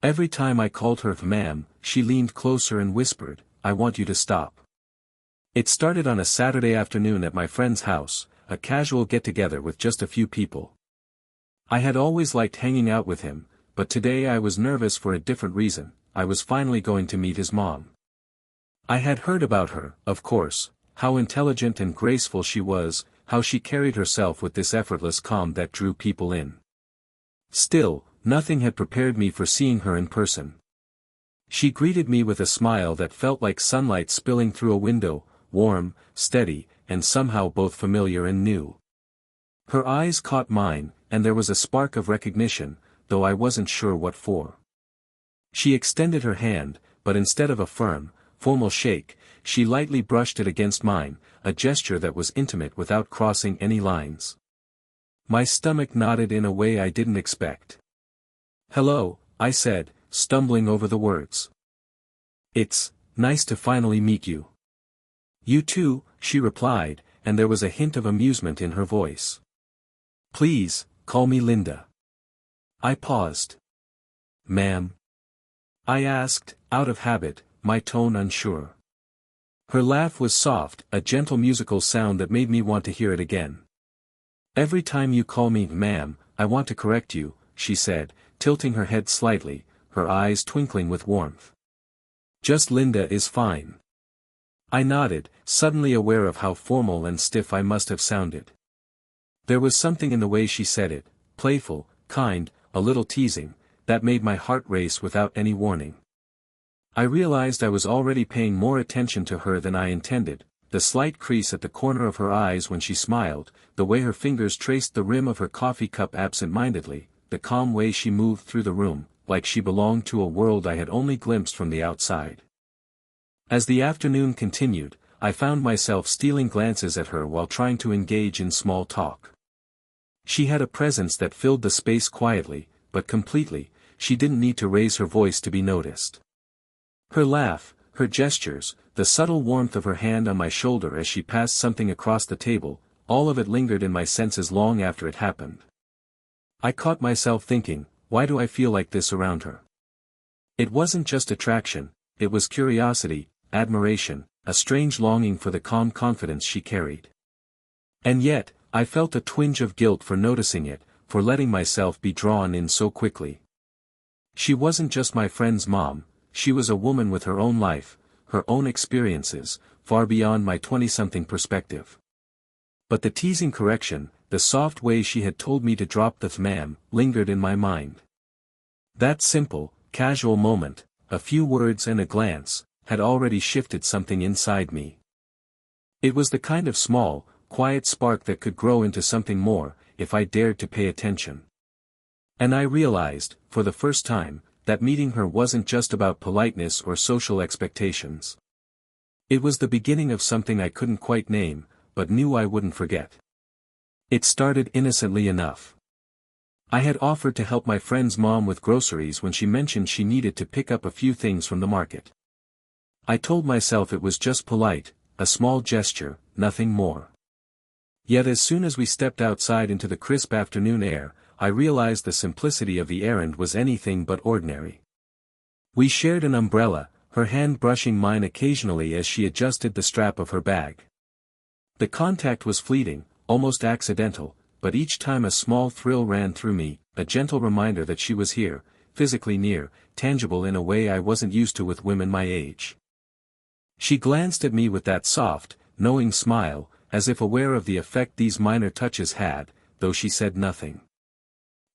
Every time I called her ma'am, she leaned closer and whispered, "I want you to stop." It started on a Saturday afternoon at my friend's house, a casual get-together with just a few people. I had always liked hanging out with him, but today I was nervous for a different reason. I was finally going to meet his mom. I had heard about her, of course, how intelligent and graceful she was, how she carried herself with this effortless calm that drew people in. Still, nothing had prepared me for seeing her in person. She greeted me with a smile that felt like sunlight spilling through a window, warm, steady, and somehow both familiar and new. Her eyes caught mine, and there was a spark of recognition, though I wasn't sure what for. She extended her hand, but instead of a firm, formal shake, she lightly brushed it against mine, a gesture that was intimate without crossing any lines. My stomach nodded in a way I didn't expect. "Hello," I said, stumbling over the words. "It's nice to finally meet you." "You too," she replied, and there was a hint of amusement in her voice. "Please, call me Linda." I paused. "Ma'am?" I asked, out of habit, my tone unsure. Her laugh was soft, a gentle musical sound that made me want to hear it again. "Every time you call me ma'am, I want to correct you," she said, tilting her head slightly, her eyes twinkling with warmth. "Just Linda is fine." I nodded, suddenly aware of how formal and stiff I must have sounded. There was something in the way she said it, playful, kind, a little teasing, that made my heart race without any warning. I realized I was already paying more attention to her than I intended, the slight crease at the corner of her eyes when she smiled, the way her fingers traced the rim of her coffee cup absent-mindedly, the calm way she moved through the room, like she belonged to a world I had only glimpsed from the outside. As the afternoon continued, I found myself stealing glances at her while trying to engage in small talk. She had a presence that filled the space quietly, but completely. She didn't need to raise her voice to be noticed. Her laugh, her gestures, the subtle warmth of her hand on my shoulder as she passed something across the table, all of it lingered in my senses long after it happened. I caught myself thinking, why do I feel like this around her? It wasn't just attraction, it was curiosity, admiration, a strange longing for the calm confidence she carried. And yet, I felt a twinge of guilt for noticing it, for letting myself be drawn in so quickly. She wasn't just my friend's mom, she was a woman with her own life, her own experiences, far beyond my 20-something perspective. But the teasing correction, the soft way she had told me to drop the ma'am, lingered in my mind. That simple, casual moment, a few words and a glance, had already shifted something inside me. It was the kind of small, quiet spark that could grow into something more, if I dared to pay attention. And I realized, for the first time, that meeting her wasn't just about politeness or social expectations. It was the beginning of something I couldn't quite name, but knew I wouldn't forget. It started innocently enough. I had offered to help my friend's mom with groceries when she mentioned she needed to pick up a few things from the market. I told myself it was just polite, a small gesture, nothing more. Yet as soon as we stepped outside into the crisp afternoon air, I realized the simplicity of the errand was anything but ordinary. We shared an umbrella, her hand brushing mine occasionally as she adjusted the strap of her bag. The contact was fleeting, almost accidental, but each time a small thrill ran through me, a gentle reminder that she was here, physically near, tangible in a way I wasn't used to with women my age. She glanced at me with that soft, knowing smile, as if aware of the effect these minor touches had, though she said nothing.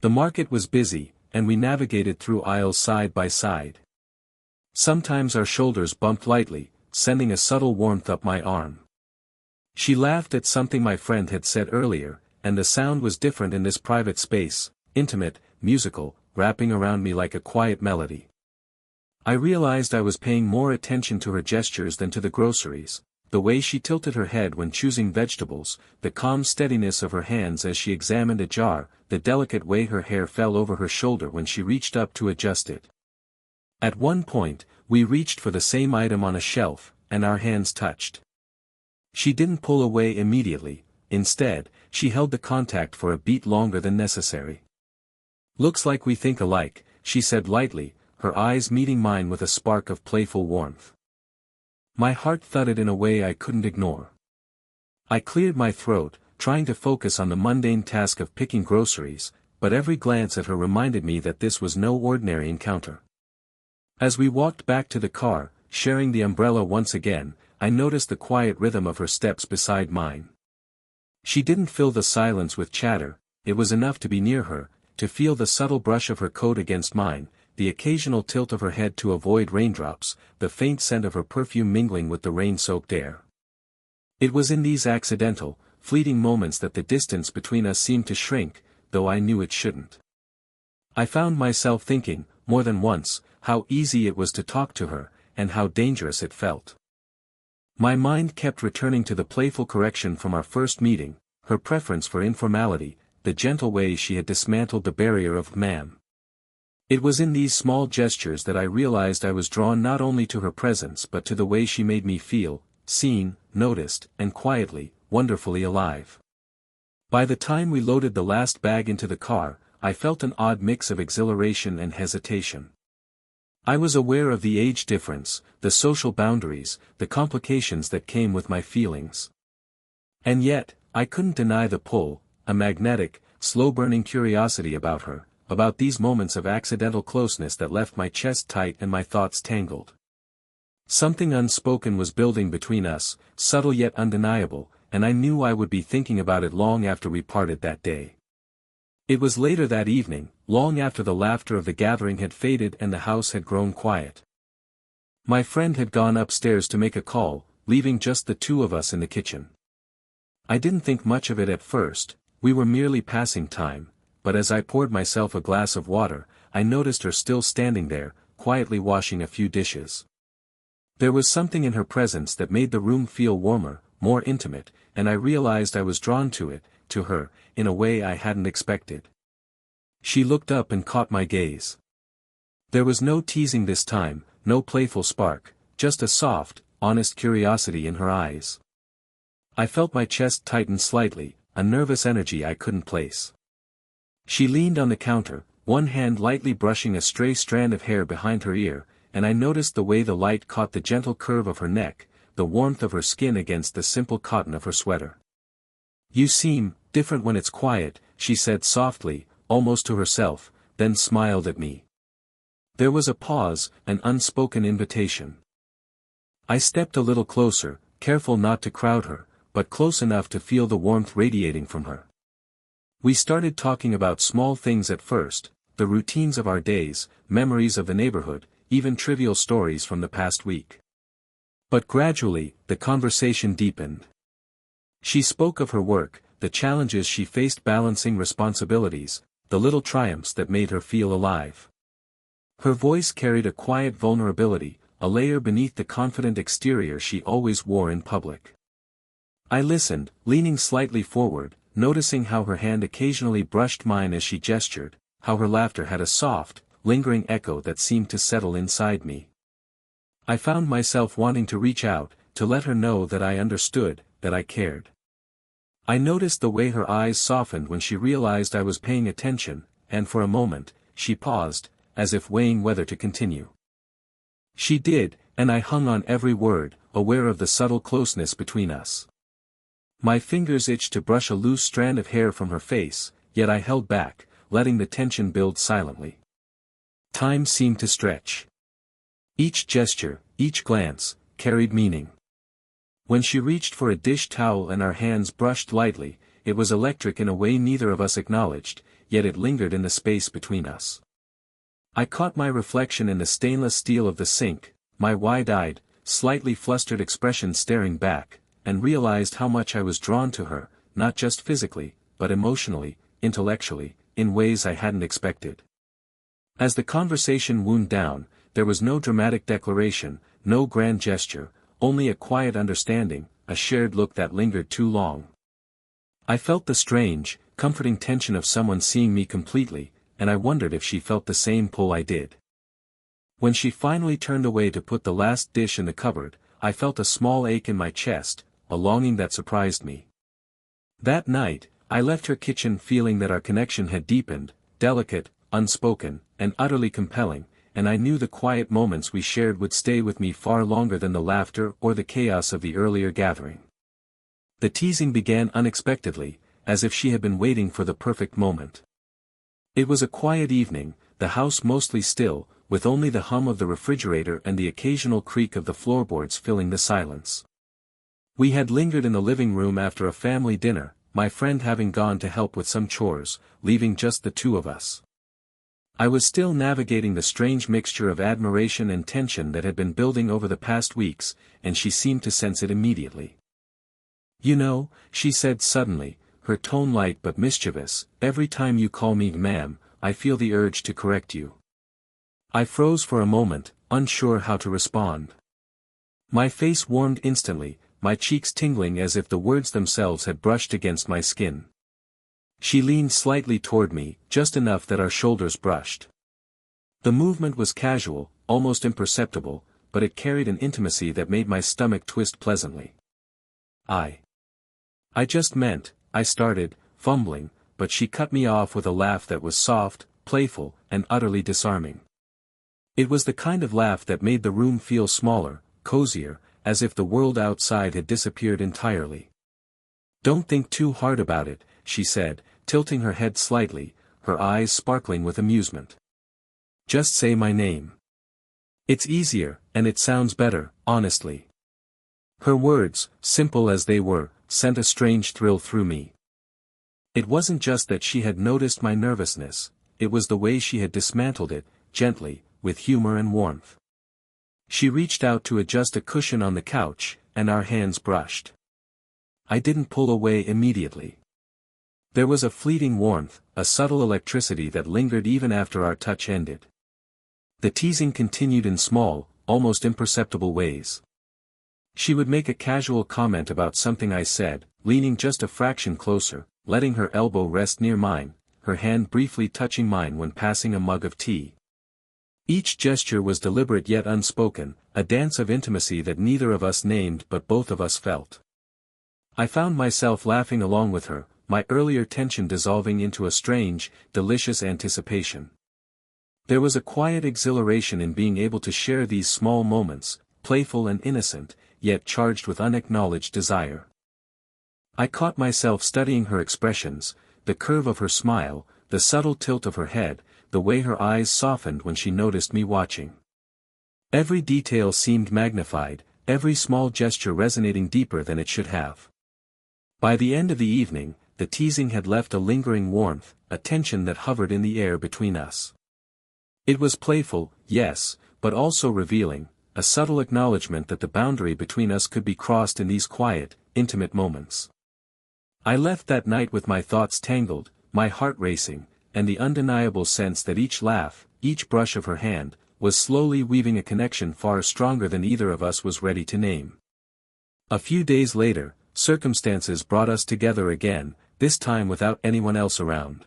The market was busy, and we navigated through aisles side by side. Sometimes our shoulders bumped lightly, sending a subtle warmth up my arm. She laughed at something my friend had said earlier, and the sound was different in this private space, intimate, musical, wrapping around me like a quiet melody. I realized I was paying more attention to her gestures than to the groceries, the way she tilted her head when choosing vegetables, the calm steadiness of her hands as she examined a jar, the delicate way her hair fell over her shoulder when she reached up to adjust it. At one point, we reached for the same item on a shelf, and our hands touched. She didn't pull away immediately, instead, she held the contact for a beat longer than necessary. "Looks like we think alike," she said lightly, her eyes meeting mine with a spark of playful warmth. My heart thudded in a way I couldn't ignore. I cleared my throat, trying to focus on the mundane task of picking groceries, but every glance at her reminded me that this was no ordinary encounter. As we walked back to the car, sharing the umbrella once again, I noticed the quiet rhythm of her steps beside mine. She didn't fill the silence with chatter, it was enough to be near her, to feel the subtle brush of her coat against mine, the occasional tilt of her head to avoid raindrops, the faint scent of her perfume mingling with the rain-soaked air. It was in these accidental, fleeting moments that the distance between us seemed to shrink, though I knew it shouldn't. I found myself thinking, more than once, how easy it was to talk to her, and how dangerous it felt. My mind kept returning to the playful correction from our first meeting, her preference for informality, the gentle way she had dismantled the barrier of "ma'am." It was in these small gestures that I realized I was drawn not only to her presence but to the way she made me feel, seen, noticed, and quietly, wonderfully alive. By the time we loaded the last bag into the car, I felt an odd mix of exhilaration and hesitation. I was aware of the age difference, the social boundaries, the complications that came with my feelings. And yet, I couldn't deny the pull, a magnetic, slow-burning curiosity about her, about these moments of accidental closeness that left my chest tight and my thoughts tangled. Something unspoken was building between us, subtle yet undeniable, and I knew I would be thinking about it long after we parted that day. It was later that evening, long after the laughter of the gathering had faded and the house had grown quiet. My friend had gone upstairs to make a call, leaving just the two of us in the kitchen. I didn't think much of it at first, we were merely passing time, but as I poured myself a glass of water, I noticed her still standing there, quietly washing a few dishes. There was something in her presence that made the room feel warmer, more intimate, and I realized I was drawn to it, to her, in a way I hadn't expected. She looked up and caught my gaze. There was no teasing this time, no playful spark, just a soft, honest curiosity in her eyes. I felt my chest tighten slightly, a nervous energy I couldn't place. She leaned on the counter, one hand lightly brushing a stray strand of hair behind her ear, and I noticed the way the light caught the gentle curve of her neck, the warmth of her skin against the simple cotton of her sweater. "You seem different when it's quiet," she said softly, almost to herself, then smiled at me. There was a pause, an unspoken invitation. I stepped a little closer, careful not to crowd her, but close enough to feel the warmth radiating from her. We started talking about small things at first, the routines of our days, memories of the neighborhood, even trivial stories from the past week. But gradually, the conversation deepened. She spoke of her work, the challenges she faced balancing responsibilities, the little triumphs that made her feel alive. Her voice carried a quiet vulnerability, a layer beneath the confident exterior she always wore in public. I listened, leaning slightly forward, noticing how her hand occasionally brushed mine as she gestured, how her laughter had a soft, lingering echo that seemed to settle inside me. I found myself wanting to reach out, to let her know that I understood, that I cared. I noticed the way her eyes softened when she realized I was paying attention, and for a moment, she paused, as if weighing whether to continue. She did, and I hung on every word, aware of the subtle closeness between us. My fingers itched to brush a loose strand of hair from her face, yet I held back, letting the tension build silently. Time seemed to stretch. Each gesture, each glance, carried meaning. When she reached for a dish towel and our hands brushed lightly, it was electric in a way neither of us acknowledged, yet it lingered in the space between us. I caught my reflection in the stainless steel of the sink, my wide-eyed, slightly flustered expression staring back, and realized how much I was drawn to her, not just physically, but emotionally, intellectually, in ways I hadn't expected. As the conversation wound down, there was no dramatic declaration, no grand gesture, only a quiet understanding, a shared look that lingered too long. I felt the strange, comforting tension of someone seeing me completely, and I wondered if she felt the same pull I did. When she finally turned away to put the last dish in the cupboard, I felt a small ache in my chest, a longing that surprised me. That night, I left her kitchen feeling that our connection had deepened, delicate, unspoken, and utterly compelling, and I knew the quiet moments we shared would stay with me far longer than the laughter or the chaos of the earlier gathering. The teasing began unexpectedly, as if she had been waiting for the perfect moment. It was a quiet evening, the house mostly still, with only the hum of the refrigerator and the occasional creak of the floorboards filling the silence. We had lingered in the living room after a family dinner, my friend having gone to help with some chores, leaving just the two of us. I was still navigating the strange mixture of admiration and tension that had been building over the past weeks, and she seemed to sense it immediately. "You know," she said suddenly, her tone light but mischievous, "every time you call me ma'am, I feel the urge to correct you." I froze for a moment, unsure how to respond. My face warmed instantly, my cheeks tingling as if the words themselves had brushed against my skin. She leaned slightly toward me, just enough that our shoulders brushed. The movement was casual, almost imperceptible, but it carried an intimacy that made my stomach twist pleasantly. I just meant," I started, fumbling, but she cut me off with a laugh that was soft, playful, and utterly disarming. It was the kind of laugh that made the room feel smaller, cozier, as if the world outside had disappeared entirely. "Don't think too hard about it," she said, tilting her head slightly, her eyes sparkling with amusement. "Just say my name. It's easier, and it sounds better, honestly." Her words, simple as they were, sent a strange thrill through me. It wasn't just that she had noticed my nervousness, it was the way she had dismantled it, gently, with humor and warmth. She reached out to adjust a cushion on the couch, and our hands brushed. I didn't pull away immediately. There was a fleeting warmth, a subtle electricity that lingered even after our touch ended. The teasing continued in small, almost imperceptible ways. She would make a casual comment about something I said, leaning just a fraction closer, letting her elbow rest near mine, her hand briefly touching mine when passing a mug of tea. Each gesture was deliberate yet unspoken, a dance of intimacy that neither of us named but both of us felt. I found myself laughing along with her, my earlier tension dissolving into a strange, delicious anticipation. There was a quiet exhilaration in being able to share these small moments, playful and innocent, yet charged with unacknowledged desire. I caught myself studying her expressions, the curve of her smile, the subtle tilt of her head, the way her eyes softened when she noticed me watching. Every detail seemed magnified, every small gesture resonating deeper than it should have. By the end of the evening, the teasing had left a lingering warmth, a tension that hovered in the air between us. It was playful, yes, but also revealing, a subtle acknowledgement that the boundary between us could be crossed in these quiet, intimate moments. I left that night with my thoughts tangled, my heart racing, and the undeniable sense that each laugh, each brush of her hand, was slowly weaving a connection far stronger than either of us was ready to name. A few days later, circumstances brought us together again, this time without anyone else around.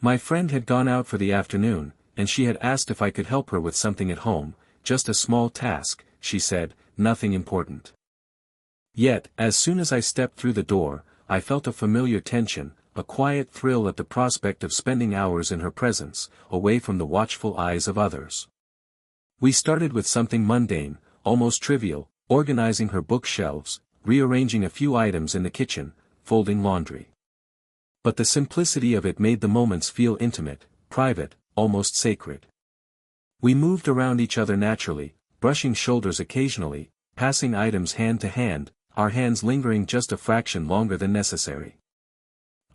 My friend had gone out for the afternoon, and she had asked if I could help her with something at home, just a small task, she said, nothing important. Yet, as soon as I stepped through the door, I felt a familiar tension, a quiet thrill at the prospect of spending hours in her presence, away from the watchful eyes of others. We started with something mundane, almost trivial, organizing her bookshelves, rearranging a few items in the kitchen, folding laundry. But the simplicity of it made the moments feel intimate, private, almost sacred. We moved around each other naturally, brushing shoulders occasionally, passing items hand to hand, our hands lingering just a fraction longer than necessary.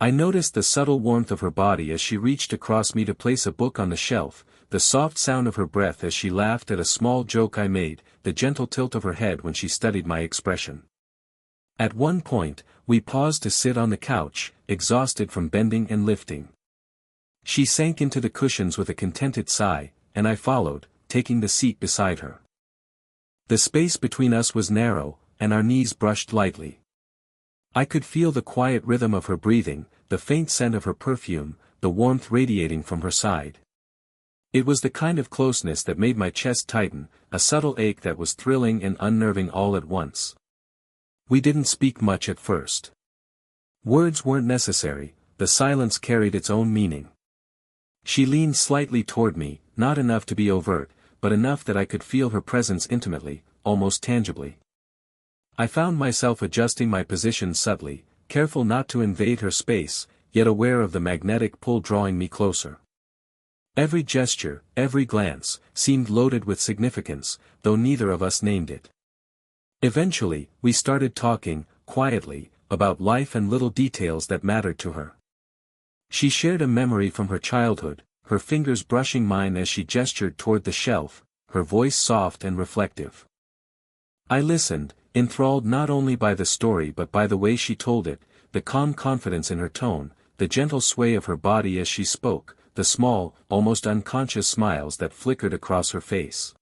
I noticed the subtle warmth of her body as she reached across me to place a book on the shelf, the soft sound of her breath as she laughed at a small joke I made, the gentle tilt of her head when she studied my expression. At one point, we paused to sit on the couch, exhausted from bending and lifting. She sank into the cushions with a contented sigh, and I followed, taking the seat beside her. The space between us was narrow, and our knees brushed lightly. I could feel the quiet rhythm of her breathing, the faint scent of her perfume, the warmth radiating from her side. It was the kind of closeness that made my chest tighten, a subtle ache that was thrilling and unnerving all at once. We didn't speak much at first. Words weren't necessary, the silence carried its own meaning. She leaned slightly toward me, not enough to be overt, but enough that I could feel her presence intimately, almost tangibly. I found myself adjusting my position subtly, careful not to invade her space, yet aware of the magnetic pull drawing me closer. Every gesture, every glance, seemed loaded with significance, though neither of us named it. Eventually, we started talking, quietly, about life and little details that mattered to her. She shared a memory from her childhood, her fingers brushing mine as she gestured toward the shelf, her voice soft and reflective. I listened, enthralled not only by the story but by the way she told it, the calm confidence in her tone, the gentle sway of her body as she spoke, the small, almost unconscious smiles that flickered across her face.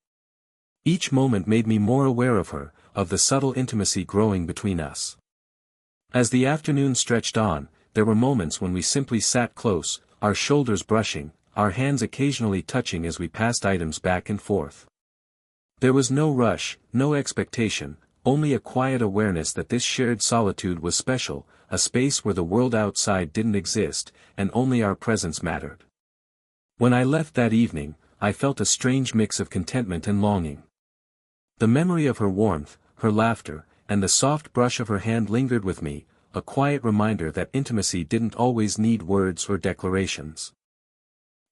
Each moment made me more aware of her, of the subtle intimacy growing between us. As the afternoon stretched on, there were moments when we simply sat close, our shoulders brushing, our hands occasionally touching as we passed items back and forth. There was no rush, no expectation, only a quiet awareness that this shared solitude was special, a space where the world outside didn't exist, and only our presence mattered. When I left that evening, I felt a strange mix of contentment and longing. The memory of her warmth, her laughter, and the soft brush of her hand lingered with me, a quiet reminder that intimacy didn't always need words or declarations.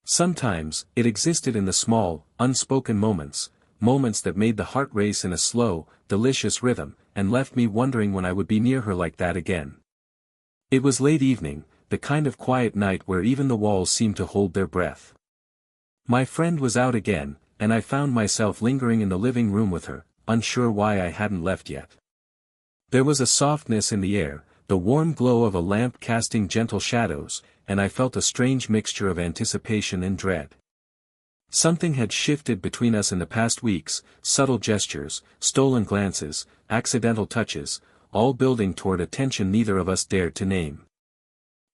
Sometimes, it existed in the small, unspoken moments, moments that made the heart race in a slow, delicious rhythm, and left me wondering when I would be near her like that again. It was late evening, the kind of quiet night where even the walls seemed to hold their breath. My friend was out again, and I found myself lingering in the living room with her, unsure why I hadn't left yet. There was a softness in the air, the warm glow of a lamp casting gentle shadows, and I felt a strange mixture of anticipation and dread. Something had shifted between us in the past weeks, subtle gestures, stolen glances, accidental touches, all building toward a tension neither of us dared to name.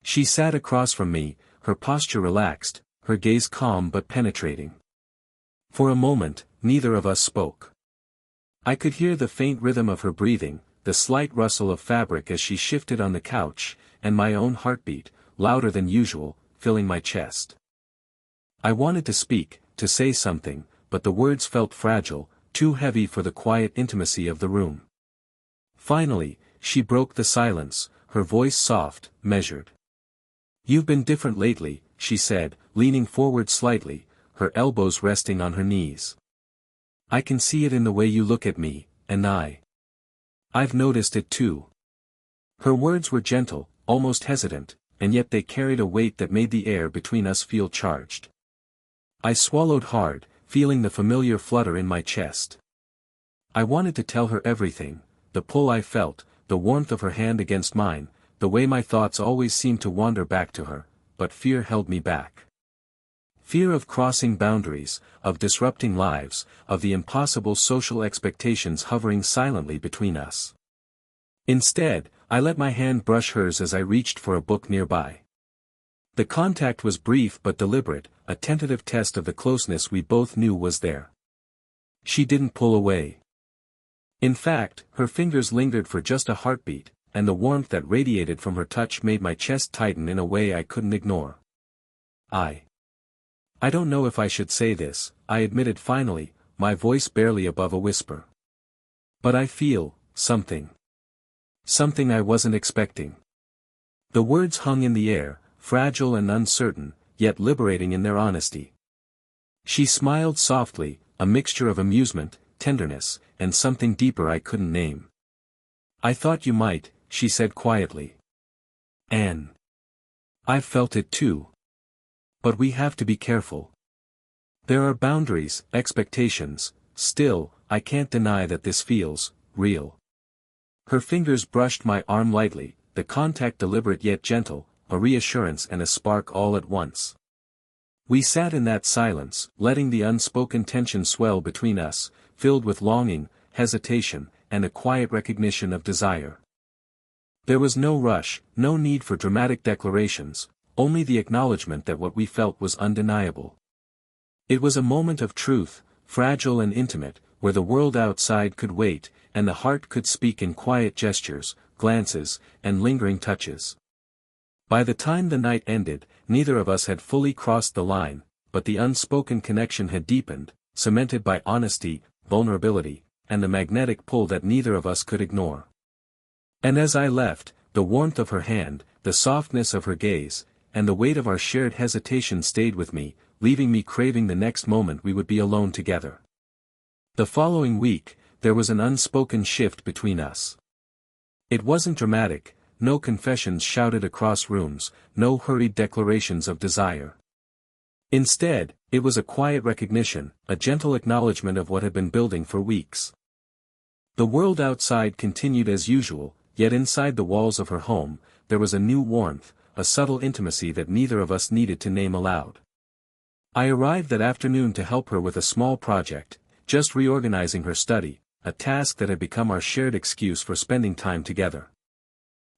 She sat across from me, her posture relaxed, her gaze calm but penetrating. For a moment, neither of us spoke. I could hear the faint rhythm of her breathing, the slight rustle of fabric as she shifted on the couch, and my own heartbeat, louder than usual, filling my chest. I wanted to speak, to say something, but the words felt fragile, too heavy for the quiet intimacy of the room. Finally, she broke the silence, her voice soft, measured. "You've been different lately," she said, leaning forward slightly, her elbows resting on her knees. "I can see it in the way you look at me, and I've noticed it too." Her words were gentle, almost hesitant, and yet they carried a weight that made the air between us feel charged. I swallowed hard, feeling the familiar flutter in my chest. I wanted to tell her everything, the pull I felt, the warmth of her hand against mine, the way my thoughts always seemed to wander back to her, but fear held me back. Fear of crossing boundaries, of disrupting lives, of the impossible social expectations hovering silently between us. Instead, I let my hand brush hers as I reached for a book nearby. The contact was brief but deliberate, a tentative test of the closeness we both knew was there. She didn't pull away. In fact, her fingers lingered for just a heartbeat, and the warmth that radiated from her touch made my chest tighten in a way I couldn't ignore. I don't know if I should say this," I admitted finally, my voice barely above a whisper. "But I feel something. Something I wasn't expecting." The words hung in the air, fragile and uncertain, yet liberating in their honesty. She smiled softly, a mixture of amusement, tenderness, and something deeper I couldn't name. "I thought you might," she said quietly. "Anne. I've felt it too. But we have to be careful. There are boundaries, expectations, still, I can't deny that this feels real." Her fingers brushed my arm lightly, the contact deliberate yet gentle, a reassurance and a spark all at once. We sat in that silence, letting the unspoken tension swell between us, filled with longing, hesitation, and a quiet recognition of desire. There was no rush, no need for dramatic declarations, only the acknowledgement that what we felt was undeniable. It was a moment of truth, fragile and intimate, where the world outside could wait, and the heart could speak in quiet gestures, glances, and lingering touches. By the time the night ended, neither of us had fully crossed the line, but the unspoken connection had deepened, cemented by honesty, vulnerability, and the magnetic pull that neither of us could ignore. And as I left, the warmth of her hand, the softness of her gaze, and the weight of our shared hesitation stayed with me, leaving me craving the next moment we would be alone together. The following week, there was an unspoken shift between us. It wasn't dramatic, no confessions shouted across rooms, no hurried declarations of desire. Instead, it was a quiet recognition, a gentle acknowledgement of what had been building for weeks. The world outside continued as usual, yet inside the walls of her home, there was a new warmth, a subtle intimacy that neither of us needed to name aloud. I arrived that afternoon to help her with a small project, just reorganizing her study, a task that had become our shared excuse for spending time together.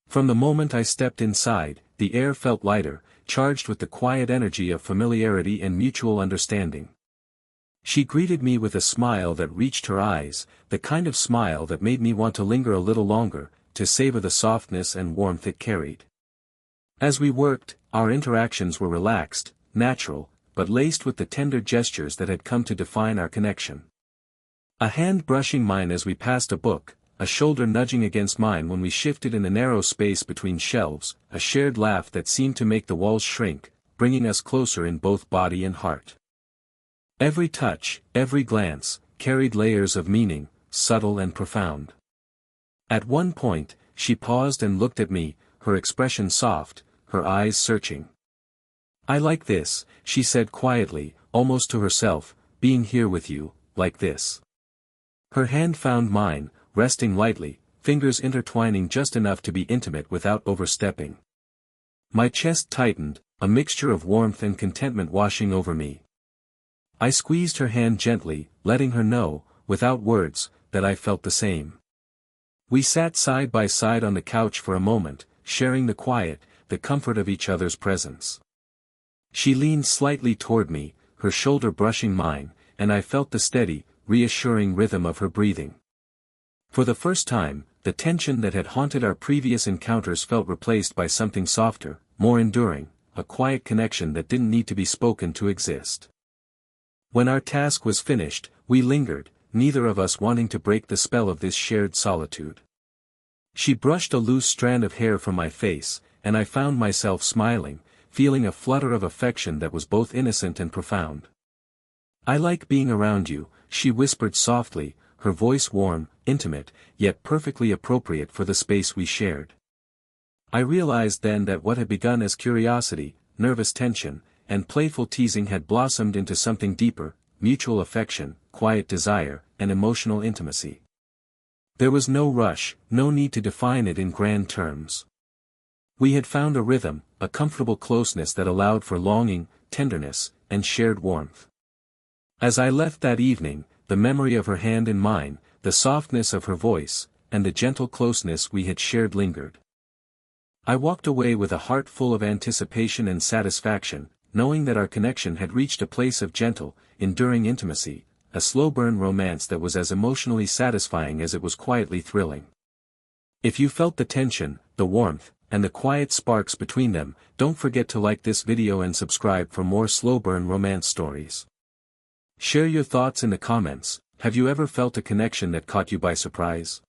From the moment I stepped inside, the air felt lighter, charged with the quiet energy of familiarity and mutual understanding. She greeted me with a smile that reached her eyes, the kind of smile that made me want to linger a little longer, to savor the softness and warmth it carried. As we worked, our interactions were relaxed, natural, but laced with the tender gestures that had come to define our connection. A hand brushing mine as we passed a book, a shoulder nudging against mine when we shifted in the narrow space between shelves, a shared laugh that seemed to make the walls shrink, bringing us closer in both body and heart. Every touch, every glance, carried layers of meaning, subtle and profound. At one point, she paused and looked at me, her expression soft, her eyes searching. "I like this," she said quietly, almost to herself, "being here with you, like this." Her hand found mine, resting lightly, fingers intertwining just enough to be intimate without overstepping. My chest tightened, a mixture of warmth and contentment washing over me. I squeezed her hand gently, letting her know, without words, that I felt the same. We sat side by side on the couch for a moment, sharing the quiet, the comfort of each other's presence. She leaned slightly toward me, her shoulder brushing mine, and I felt the steady, reassuring rhythm of her breathing. For the first time, the tension that had haunted our previous encounters felt replaced by something softer, more enduring, a quiet connection that didn't need to be spoken to exist. When our task was finished, we lingered, neither of us wanting to break the spell of this shared solitude. She brushed a loose strand of hair from my face, and I found myself smiling, feeling a flutter of affection that was both innocent and profound. "I like being around you," she whispered softly, her voice warm, intimate, yet perfectly appropriate for the space we shared. I realized then that what had begun as curiosity, nervous tension, and playful teasing had blossomed into something deeper, mutual affection, quiet desire, and emotional intimacy. There was no rush, no need to define it in grand terms. We had found a rhythm, a comfortable closeness that allowed for longing, tenderness, and shared warmth. As I left that evening, the memory of her hand in mine, the softness of her voice, and the gentle closeness we had shared lingered. I walked away with a heart full of anticipation and satisfaction, knowing that our connection had reached a place of gentle, enduring intimacy, a slow-burn romance that was as emotionally satisfying as it was quietly thrilling. If you felt the tension, the warmth, and the quiet sparks between them, don't forget to like this video and subscribe for more slow-burn romance stories. Share your thoughts in the comments. Have you ever felt a connection that caught you by surprise?